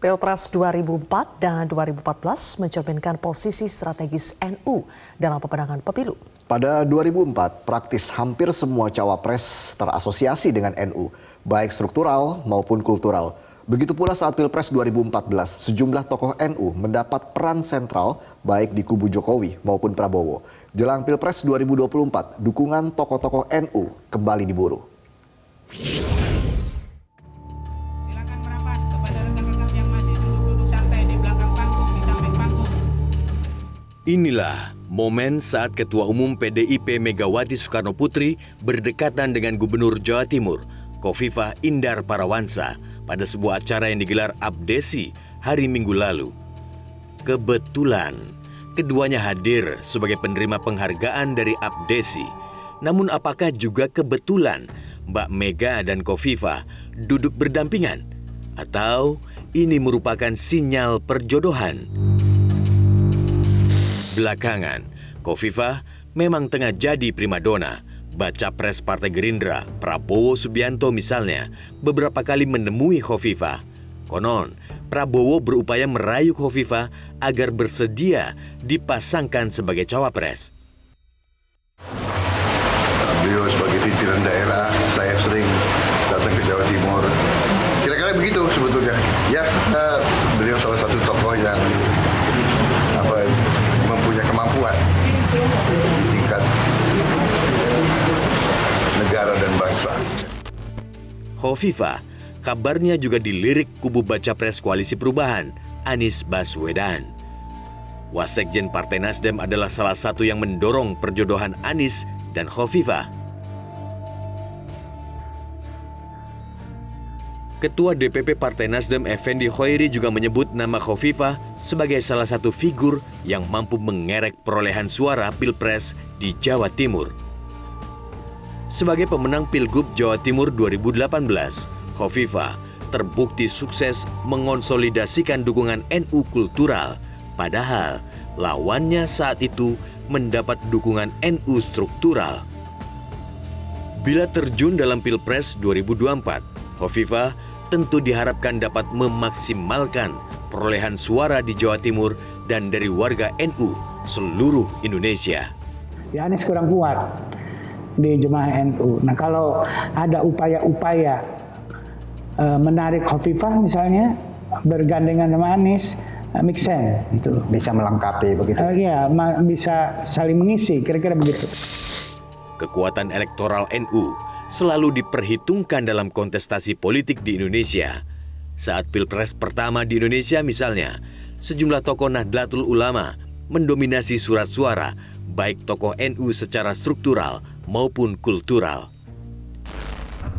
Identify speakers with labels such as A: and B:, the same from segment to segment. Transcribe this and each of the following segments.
A: Pilpres 2004 dan 2014 mencerminkan posisi strategis NU dalam pemenangan pemilu.
B: Pada 2004, praktis hampir semua cawapres terasosiasi dengan NU, baik struktural maupun kultural. Begitu pula saat Pilpres 2014, sejumlah tokoh NU mendapat peran sentral baik di kubu Jokowi maupun Prabowo. Jelang Pilpres 2024, dukungan tokoh-tokoh NU kembali diburu.
C: Silakan merapat kepada rekan-rekan yang masih duduk-duduk santai di belakang panggung, di samping panggung.
D: Inilah momen saat Ketua Umum PDIP Megawati Soekarnoputri berdekatan dengan Gubernur Jawa Timur, Khofifah Indar Parawansa, pada sebuah acara yang digelar Abdesi hari Minggu lalu. Kebetulan, keduanya hadir sebagai penerima penghargaan dari Abdesi. Namun apakah juga kebetulan Mbak Mega dan Khofifah duduk berdampingan? Atau ini merupakan sinyal perjodohan? Belakangan, Khofifah memang tengah jadi primadona. Baca pres Partai Gerindra, Prabowo Subianto misalnya, beberapa kali menemui Khofifah. Konon, Prabowo berupaya merayu Khofifah agar bersedia dipasangkan sebagai cawapres.
E: Beliau sebagai pimpinan daerah, saya sering datang ke Jawa Timur. Kira-kira begitu sebetulnya. Ya, beliau salah satu tokoh yang mempunyai kemampuan di tingkat negara dan bangsa.
D: Khofifah kabarnya juga dilirik kubu baca pres Koalisi Perubahan, Anies Baswedan. Wasekjen Partai Nasdem adalah salah satu yang mendorong perjodohan Anies dan Khofifah. Ketua DPP Partai Nasdem Effendi Khoiri juga menyebut nama Khofifah sebagai salah satu figur yang mampu mengerek perolehan suara Pilpres di Jawa Timur. Sebagai pemenang Pilgub Jawa Timur 2018, Khofifah terbukti sukses mengonsolidasikan dukungan NU kultural, padahal lawannya saat itu mendapat dukungan NU struktural. Bila terjun dalam Pilpres 2024, Khofifah tentu diharapkan dapat memaksimalkan perolehan suara di Jawa Timur dan dari warga NU seluruh Indonesia.
F: Ya, Anies kurang kuat di jemaah NU. Nah, kalau ada upaya-upaya menarik Khofifah misalnya bergandengan sama Anies, make sense gitu.
G: Bisa melengkapi begitu.
F: Iya, bisa saling mengisi, kira-kira begitu.
D: Kekuatan elektoral NU selalu diperhitungkan dalam kontestasi politik di Indonesia. Saat Pilpres pertama di Indonesia misalnya, sejumlah tokoh Nahdlatul Ulama mendominasi surat suara, baik tokoh NU secara struktural maupun kultural.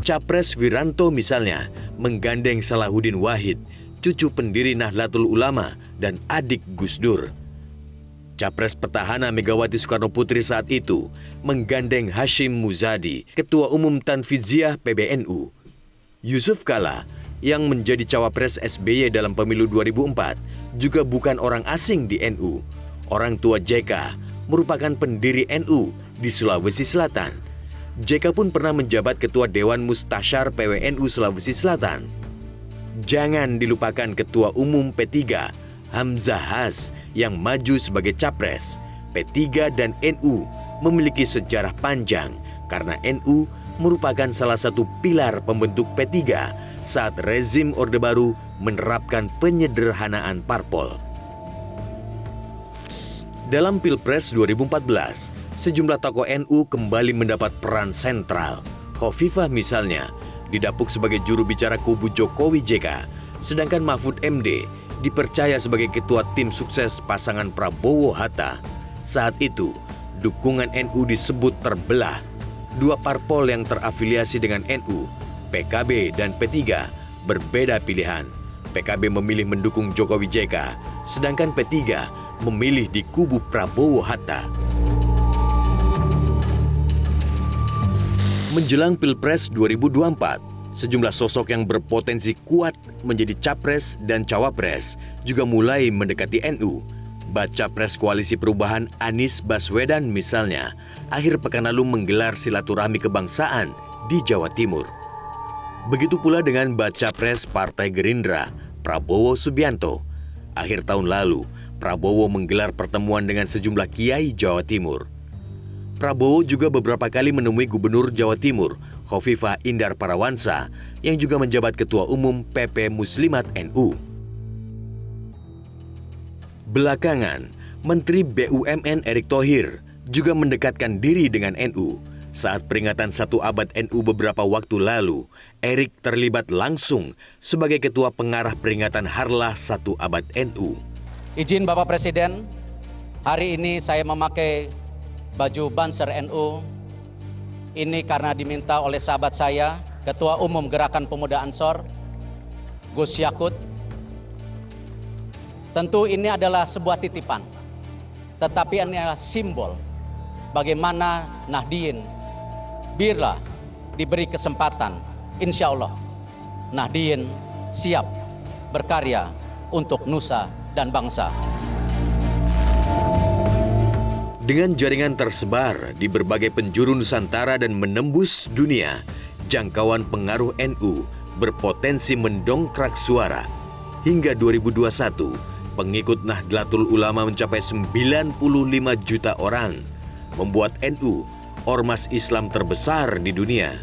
D: Capres Wiranto misalnya menggandeng Salahuddin Wahid, cucu pendiri Nahdlatul Ulama dan adik Gus Dur. Capres petahana Megawati Soekarnoputri saat itu menggandeng Hashim Muzadi, Ketua Umum Tanfidziyah PBNU. Yusuf Kala yang menjadi cawapres SBY dalam pemilu 2004 juga bukan orang asing di NU. Orang tua JK merupakan pendiri NU di Sulawesi Selatan. JK pun pernah menjabat Ketua Dewan Mustasyar PWNU Sulawesi Selatan. Jangan dilupakan Ketua Umum P3, Hamzah Has, yang maju sebagai capres. P3 dan NU memiliki sejarah panjang karena NU merupakan salah satu pilar pembentuk P3 saat rezim Orde Baru menerapkan penyederhanaan parpol. Dalam Pilpres 2014, sejumlah tokoh NU kembali mendapat peran sentral. Khofifah misalnya didapuk sebagai juru bicara kubu Jokowi JK, sedangkan Mahfud MD dipercaya sebagai ketua tim sukses pasangan Prabowo-Hatta. Saat itu, dukungan NU disebut terbelah. Dua parpol yang terafiliasi dengan NU, PKB dan P3, berbeda pilihan. PKB memilih mendukung Jokowi JK, sedangkan P3 memilih di kubu Prabowo-Hatta. Menjelang Pilpres 2024, sejumlah sosok yang berpotensi kuat menjadi capres dan cawapres juga mulai mendekati NU. Baca pres Koalisi Perubahan Anies Baswedan misalnya, akhir pekan lalu menggelar silaturahmi kebangsaan di Jawa Timur. Begitu pula dengan baca pres Partai Gerindra, Prabowo Subianto. Akhir tahun lalu, Prabowo menggelar pertemuan dengan sejumlah kiai Jawa Timur. Prabowo juga beberapa kali menemui Gubernur Jawa Timur, Khofifah Indar Parawansa, yang juga menjabat Ketua Umum PP Muslimat NU. Belakangan, Menteri BUMN Erick Thohir juga mendekatkan diri dengan NU. Saat peringatan 1 abad NU beberapa waktu lalu, Erick terlibat langsung sebagai Ketua Pengarah peringatan Harlah 1 abad NU.
G: Izin Bapak Presiden, hari ini saya memakai baju Banser NU. Ini karena diminta oleh sahabat saya, Ketua Umum Gerakan Pemuda Ansor, Gus Yakut. Tentu ini adalah sebuah titipan, tetapi ini adalah simbol bagaimana Nahdien bila diberi kesempatan, insya Allah Nahdien siap berkarya untuk nusa dan bangsa.
D: Dengan jaringan tersebar di berbagai penjuru Nusantara dan menembus dunia, jangkauan pengaruh NU berpotensi mendongkrak suara. Hingga 2021, pengikut Nahdlatul Ulama mencapai 95 juta orang, membuat NU ormas Islam terbesar di dunia.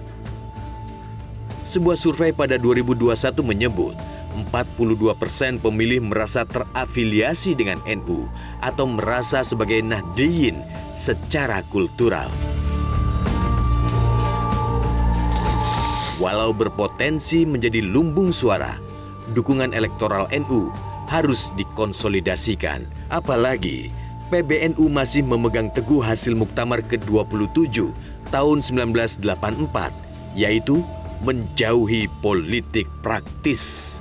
D: Sebuah survei pada 2021 menyebut 42% pemilih merasa terafiliasi dengan NU atau merasa sebagai Nahdliyin secara kultural. Walau berpotensi menjadi lumbung suara, dukungan elektoral NU harus dikonsolidasikan. Apalagi PBNU masih memegang teguh hasil Muktamar ke-27 tahun 1984, yaitu menjauhi politik praktis.